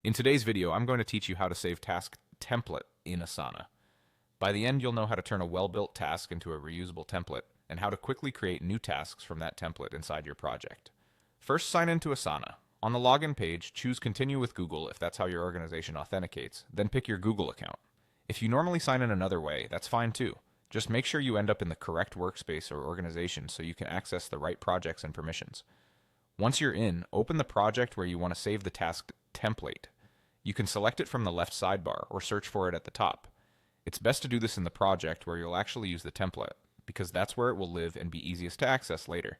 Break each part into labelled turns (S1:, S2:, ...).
S1: In today's video, I'm going to teach you how to save task template in Asana. By the end, you'll know how to turn a well-built task into a reusable template and how to quickly create new tasks from that template inside your project. First, sign into Asana. On the login page, choose Continue with Google if that's how your organization authenticates, then pick your Google account. If you normally sign in another way, that's fine too. Just make sure you end up in the correct workspace or organization so you can access the right projects and permissions. Once you're in, open the project where you want to save the task template. You can select it from the left sidebar or search for it at the top. It's best to do this in the project where you'll actually use the template, because that's where it will live and be easiest to access later.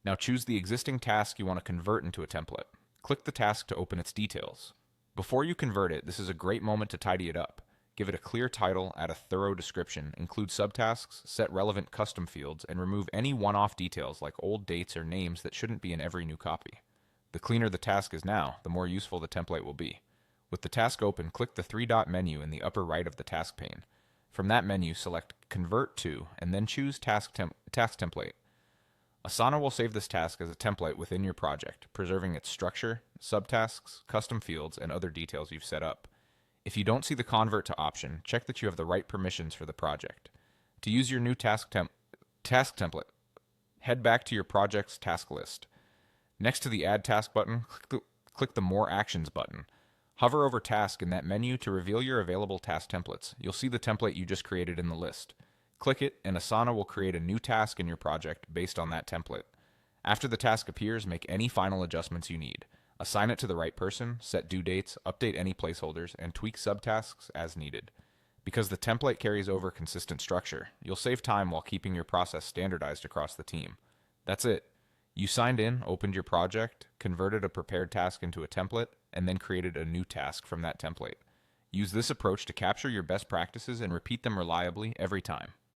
S1: Now choose the existing task you want to convert into a template. Click the task to open its details. Before you convert it, this is a great moment to tidy it up. Give it a clear title, add a thorough description, include subtasks, set relevant custom fields, and remove any one-off details like old dates or names that shouldn't be in every new copy. The cleaner the task is now, the more useful the template will be. With the task open, click the three-dot menu in the upper right of the task pane. From that menu, select Convert to, and then choose Task Template. Asana will save this task as a template within your project, preserving its structure, subtasks, custom fields, and other details you've set up. If you don't see the Convert to option, check that you have the right permissions for the project. To use your new task template, head back to your project's task list. Next to the Add Task button, click the More Actions button. Hover over Task in that menu to reveal your available task templates. You'll see the template you just created in the list. Click it, and Asana will create a new task in your project based on that template. After the task appears, make any final adjustments you need. Assign it to the right person, set due dates, update any placeholders, and tweak subtasks as needed. Because the template carries over consistent structure, you'll save time while keeping your process standardized across the team. That's it. You signed in, opened your project, converted a prepared task into a template, and then created a new task from that template. Use this approach to capture your best practices and repeat them reliably every time.